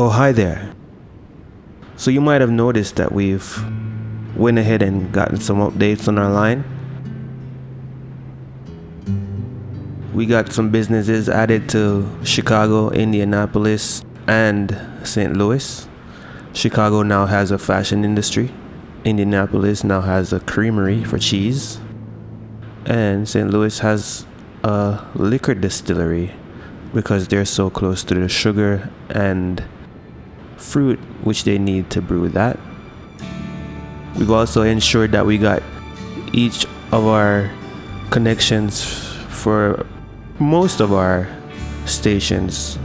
Oh, hi there. So you might have noticed that we've went ahead and gotten some updates on our line. We got some businesses added to Chicago, Indianapolis, and St. Louis. Chicago now has a fashion industry. Indianapolis now has a creamery for cheese. And St. Louis has a liquor distillery because they're so close to the sugar and fruit which they need to brew that. We've also ensured that we got each of our connections for most of our stations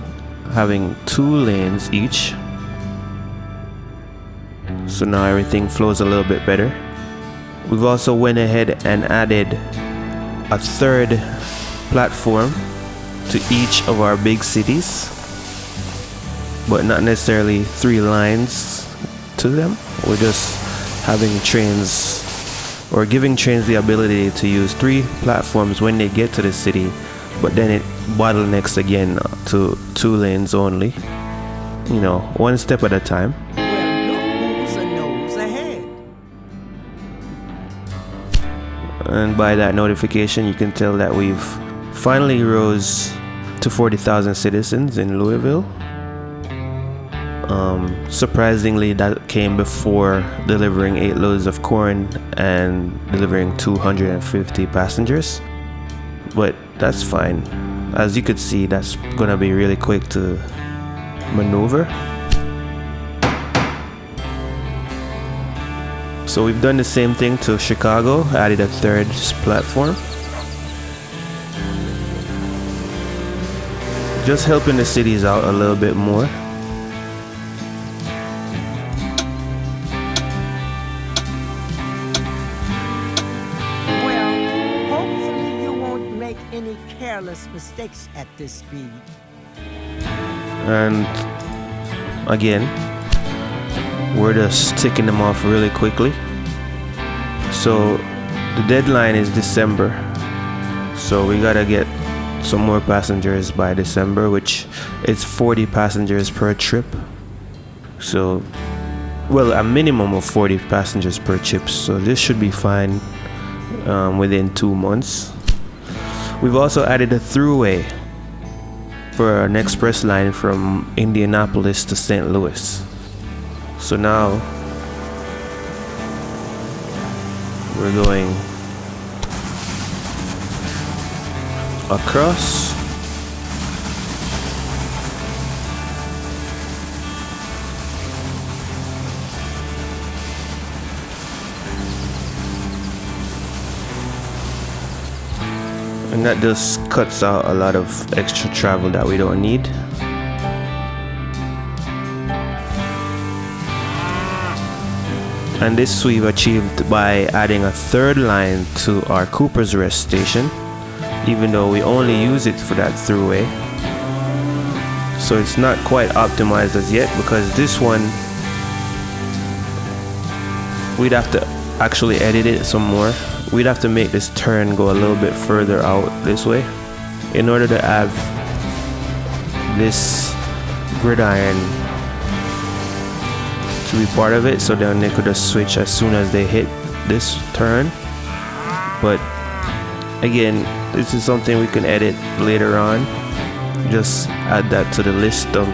having 2 lanes each. So now everything flows a little bit better. We've also went ahead and added a 3rd platform to each of our big cities, but not necessarily 3 lines to them. We're just having trains or giving trains the ability to use 3 platforms when they get to the city, but then it bottlenecks again to 2 lanes only. You know, one step at a time. And by that notification, you can tell that we've finally rose to 40,000 citizens in Louisville. Surprisingly, that came before delivering 8 loads of corn and delivering 250 passengers. But that's fine. As you could see, that's gonna be really quick to maneuver. So we've done the same thing to Chicago, added a 3rd platform. Just helping the cities out a little bit more. Mistakes at this speed. And again, we're just ticking them off really quickly. So the deadline is December, so we gotta get some more passengers by December, which is 40 passengers per trip. So, well, a minimum of 40 passengers per trip, so this should be fine within 2 months. We've also added a throughway for an express line from Indianapolis to St. Louis. So now we're going across. And that just cuts out a lot of extra travel that we don't need. And this we've achieved by adding a 3rd line to our Cooper's Rest station, even though we only use it for that throughway. So it's not quite optimized as yet, because this one we'd have to actually edit it some more. We'd have to make this turn go a little bit further out this way in order to have this gridiron to be part of it, so then they could just switch as soon as they hit this turn. But again, this is something we can edit later on. Just add that to the list of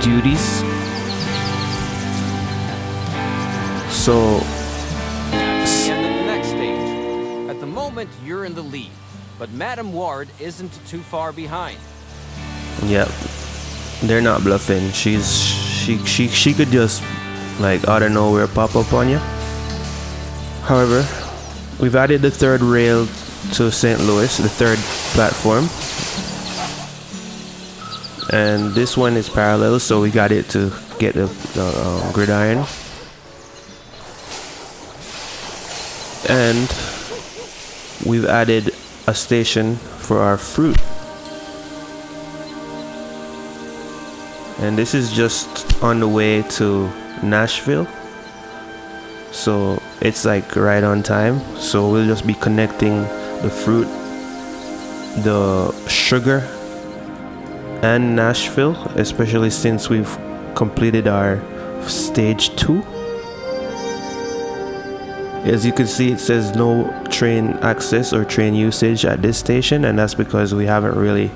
duties. So you're in the lead, but Madam Ward isn't too far behind. Yep, they're not bluffing. She could just like out of nowhere pop up on you. However, we've added the 3rd rail to St. Louis, the 3rd platform, and this one is parallel, so we got it to get the gridiron. And we've added a station for our fruit. And this is just on the way to Nashville. So it's like right on time. So we'll just be connecting the fruit, the sugar, and Nashville, especially since we've completed our stage 2. As you can see, it says no train access or train usage at this station, and that's because we haven't really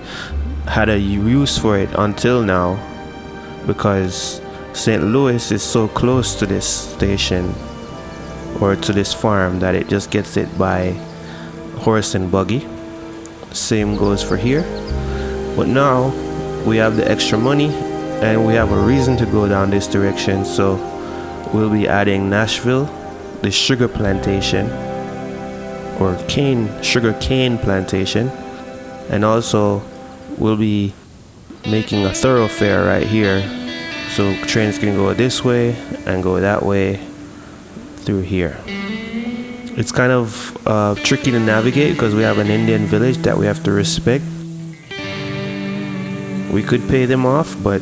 had a use for it until now, because St. Louis is so close to this station or to this farm that it just gets it by horse and buggy. Same goes for here. But now we have the extra money and we have a reason to go down this direction, so we'll be adding Nashville, the sugar plantation or sugar cane plantation, and also we'll be making a thoroughfare right here so trains can go this way and go that way through here. It's kind of tricky to navigate because we have an Indian village that we have to respect. We could pay them off, but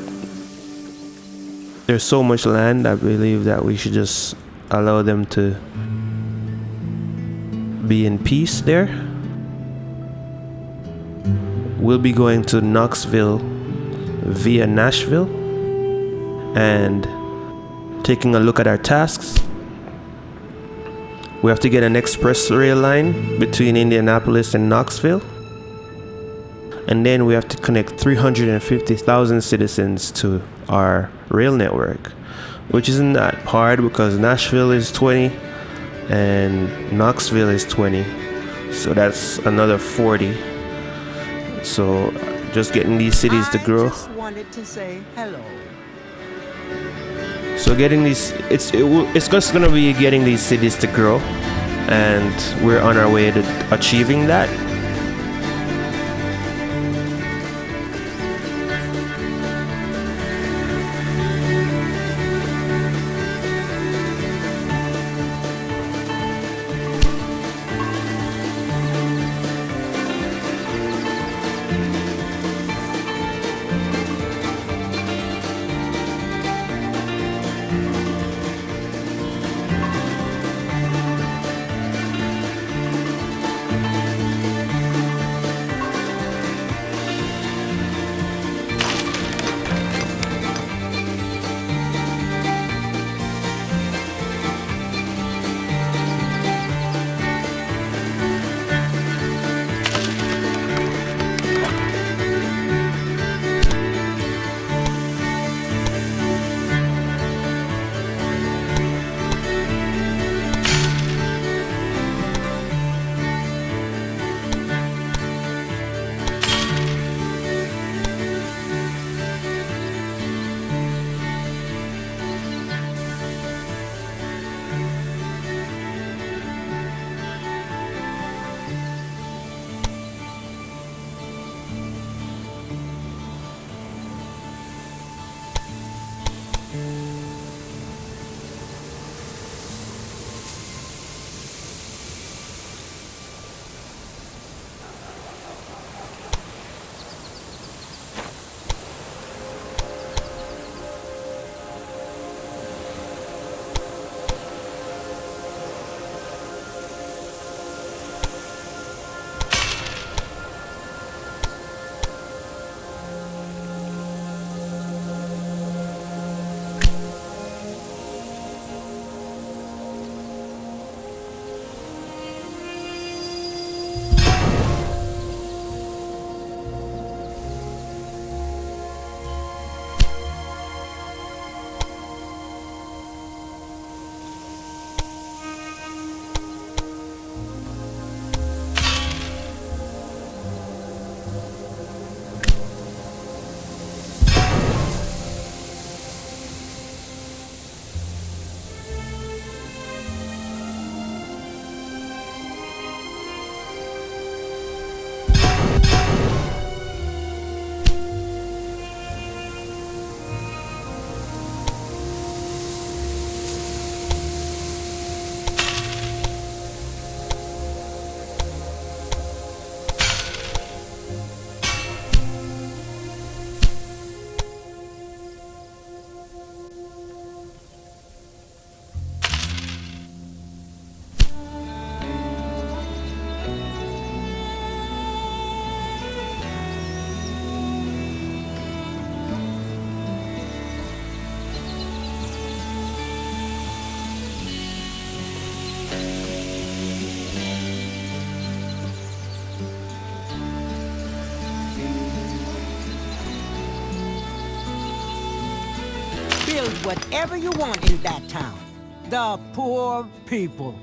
there's so much land, I believe that we should just allow them to be in peace there. We'll be going to Knoxville via Nashville and taking a look at our tasks. We have to get an express rail line between Indianapolis and Knoxville, and then we have to connect 350,000 citizens to our rail network, which isn't that hard because Nashville is 20 and Knoxville is 20, so that's another 40. So just getting these cities to grow. I just wanted to say hello. So getting these, it's just gonna be getting these cities to grow, and we're on our way to achieving that. build whatever you want in that town. The poor people.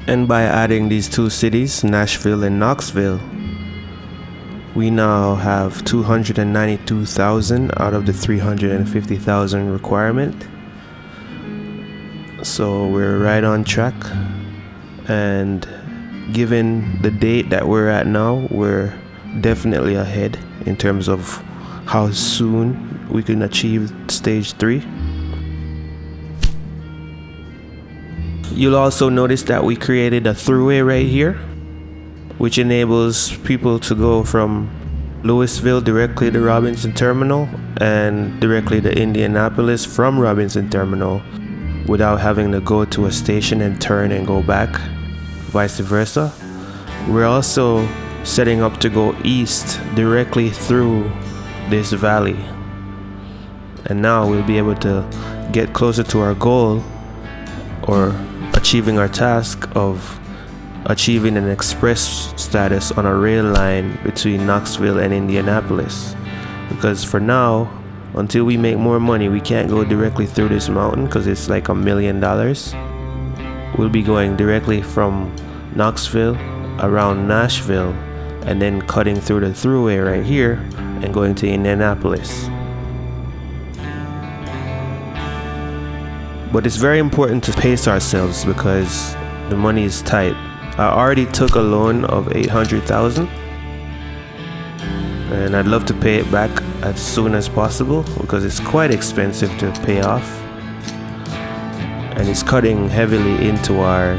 And by adding these two cities, Nashville and Knoxville, we now have 292,000 out of the 350,000 requirement. So we're right on track, and given the date that we're at now, we're definitely ahead in terms of how soon we can achieve stage 3. You'll also notice that we created a throughway right here, which enables people to go from Louisville directly to Robinson Terminal and directly to Indianapolis from Robinson Terminal without having to go to a station and turn and go back, vice versa. We're also setting up to go east directly through this valley. And now we'll be able to get closer to our goal, or achieving our task of achieving an express status on a rail line between Knoxville and Indianapolis. Because for now, until we make more money, we can't go directly through this mountain because it's like $1 million. We'll be going directly from Knoxville around Nashville and then cutting through the throughway right here and going to Indianapolis. But it's very important to pace ourselves because the money is tight. I already took a loan of $800,000 and I'd love to pay it back as soon as possible because it's quite expensive to pay off, and it's cutting heavily into our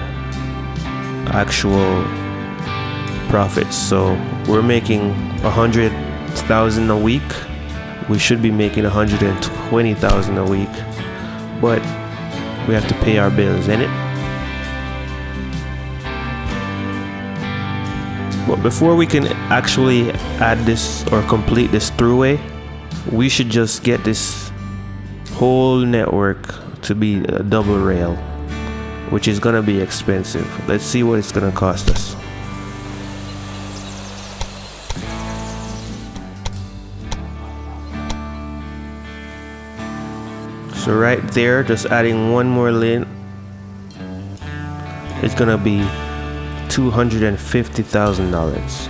actual profits. So we're making $100,000 a week. We should be making $120,000 a week, but we have to pay our bills, innit? But before we can actually add this or complete this throughway, we should just get this whole network to be a double rail, which is gonna be expensive. Let's see what it's gonna cost us. So right there, just adding one more lane, it's gonna be $250,000.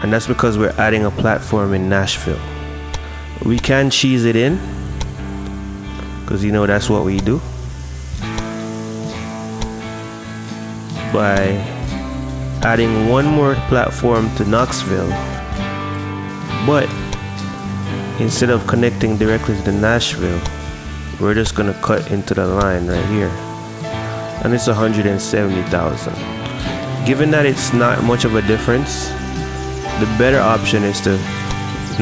And that's because we're adding a platform in Nashville. We can cheese it in, because you know that's what we do, by adding one more platform to Knoxville, but instead of connecting directly to Nashville, we're just gonna cut into the line right here, and it's $170,000. Given that it's not much of a difference, the better option is to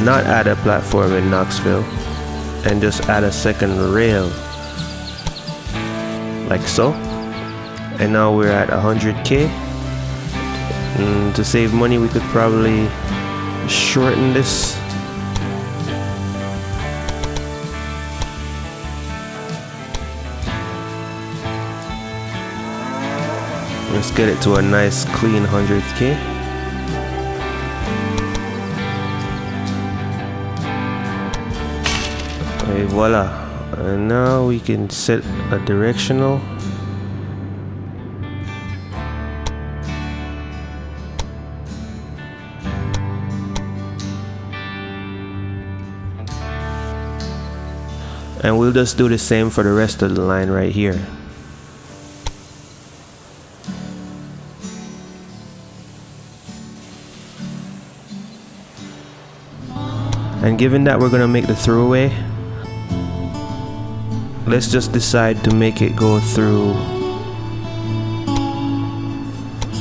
not add a platform in Knoxville and just add a second rail, like so. And now we're at 100K. To save money, we could probably shorten this. Let's get it to a nice clean 100K. Okay, voila. And now we can set a directional. And we'll just do the same for the rest of the line right here. And given that we're gonna make the throughway, let's just decide to make it go through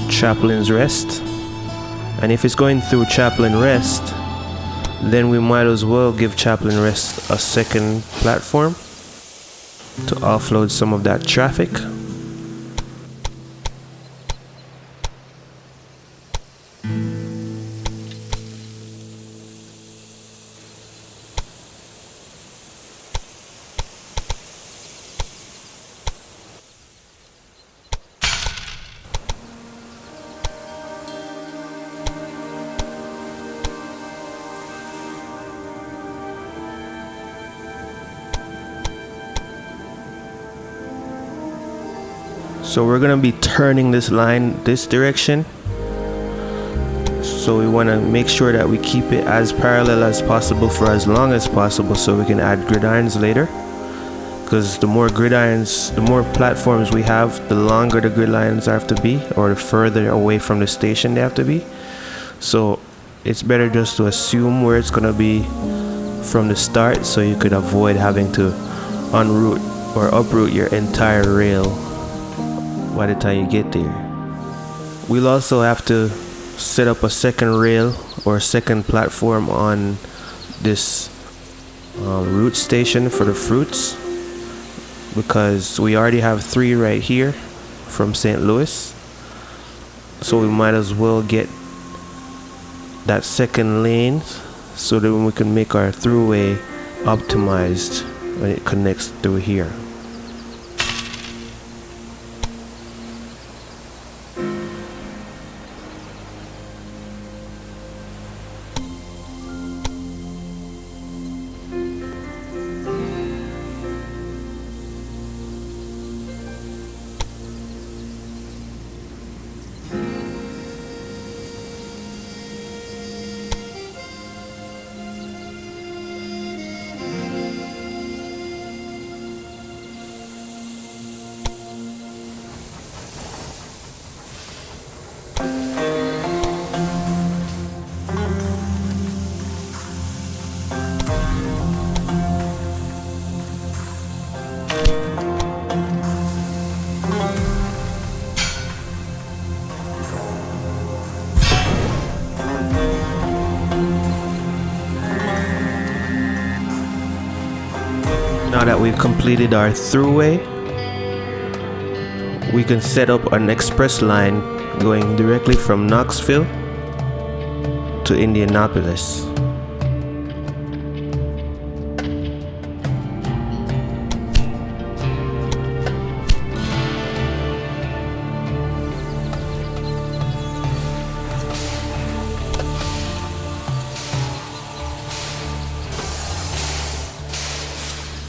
Chaplin's Rest. And if it's going through Chaplin Rest, then we might as well give Chaplin Rest a second platform to offload some of that traffic. So we're gonna be turning this line this direction. So we wanna make sure that we keep it as parallel as possible for as long as possible so we can add gridirons later. Because the more gridirons, the more platforms we have, the longer the gridirons have to be, or the further away from the station they have to be. So it's better just to assume where it's gonna be from the start so you could avoid having to unroot or uproot your entire rail by the time you get there. We'll also have to set up a second rail or second platform on this root station for the fruits, because we already have 3 right here from St. Louis, so we might as well get that second lane so that we can make our throughway optimized when it connects through here. Now that we've completed our throughway, we can set up an express line going directly from Knoxville to Indianapolis.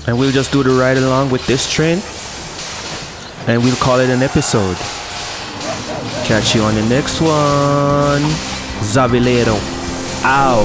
And we'll just do the ride along with this train, and we'll call it an episode. Catch you on the next one. Xavileiro out.